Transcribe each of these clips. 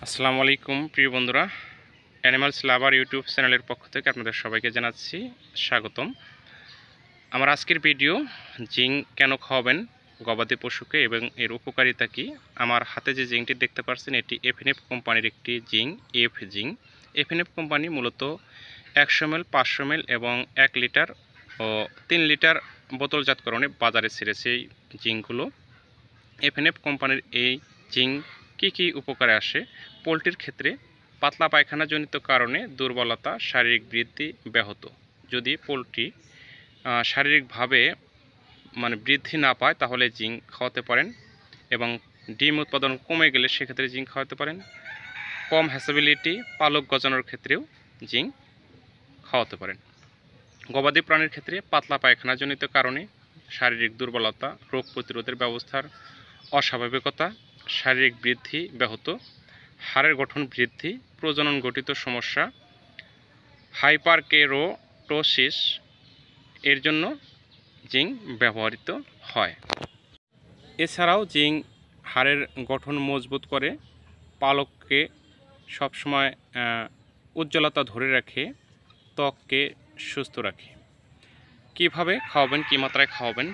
আসসালামু আলাইকুম প্রিয় বন্ধুরা, অ্যানিমালস লাভার ইউটিউব চ্যানেলের পক্ষ থেকে আপনাদের সবাইকে জানাচ্ছি স্বাগতম। আমার আজকের ভিডিও জিঙ্ক কেন খাওয়াবেন গবাদি পশুকে এবং এর উপকারিতা কী। আমার হাতে যে জিঙ্কটি দেখতে পাচ্ছেন এটি এফএনএফ কোম্পানির একটি জিঙ্ক, জিঙ্ক। এফএনএফ কোম্পানি মূলত 100 ml, 500 ml এবং 1 লিটার ও 3 লিটার বোতলজাতকরণে বাজারে ছেড়েছে এই জিঙ্কগুলো। এফএনএফ কোম্পানির এই জিঙ্ক কী উপকারে আসে? পোলট্রির ক্ষেত্রে পাতলা পায়খানাজনিত কারণে দুর্বলতা, শারীরিক বৃদ্ধি ব্যাহত। যদি পোলট্রি শারীরিকভাবে বৃদ্ধি না পায় তাহলে জিঙ্ক খাওয়াতে পারেন, এবং ডিম উৎপাদন কমে গেলে সেক্ষেত্রে জিঙ্ক খাওয়াতে পারেন। কম হ্যাসেবিলিটি, পালক গজানোর ক্ষেত্রেও জিঙ্ক খাওয়াতে পারেন। গবাদি প্রাণীর ক্ষেত্রে পাতলা পায়খানাজনিত কারণে শারীরিক দুর্বলতা, রোগ প্রতিরোধের ব্যবস্থার অস্বাভাবিকতা, শারীরিক বৃদ্ধি ব্যাহত, হাড়ের গঠন বৃদ্ধি, প্রজনন গঠিত সমস্যা, হাইপারকেরোটোসিস এর জন্য জিঙ্ক ব্যবহৃত হয়। এছাড়াও জিঙ্ক হাড়ের গঠন মজবুত করে, পালককে সবসময় উজ্জ্বলতা ধরে রাখে, ত্বককে সুস্থ রাখে। কিভাবে খাওয়াবেন, কী মাত্রায় খাওয়াবেন?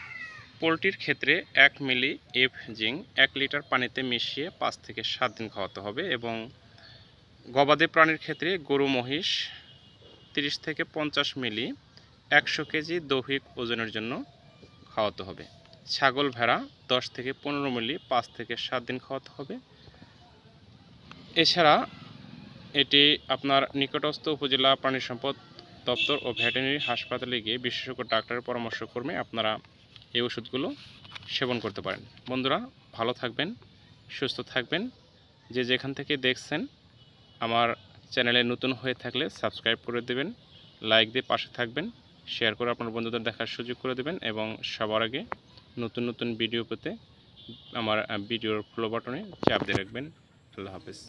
পোলট্রির ক্ষেত্রে 1 মিলি এফ জিঙ্ক 1 লিটার পানিতে মিশিয়ে 5 থেকে 7 দিন খাওয়াতে হবে, এবং গবাদি প্রাণীর ক্ষেত্রে গরু মহিষ 30 থেকে 50 মিলি 100 কেজি দৈহিক ওজনের জন্য খাওয়াতে হবে। ছাগল ভেড়া 10 থেকে 15 মিলি 5 থেকে 7 দিন খাওয়াতে হবে। এছাড়া এটি আপনার নিকটস্থ উপজেলা প্রাণী সম্পদ দপ্তর ও ভেটেরিনারি হাসপাতালে গিয়ে বিশেষজ্ঞ ডাক্তারের পরামর্শক্রমে আপনারা এই ওষুধগুলো সেবন করতে পারেন। বন্ধুরা, ভালো থাকবেন, সুস্থ থাকবেন। যে যেখান থেকে দেখছেন, আমার চ্যানেলে নতুন হয়ে থাকলে সাবস্ক্রাইব করে দেবেন, লাইক দিয়ে পাশে থাকবেন, শেয়ার করে আপনার বন্ধুদের দেখার সুযোগ করে দেবেন, এবং সবার আগে নতুন নতুন ভিডিও পেতে আমার ভিডিওর ফলো বাটনে চাপ দিয়ে রাখবেন। আল্লাহ হাফেজ।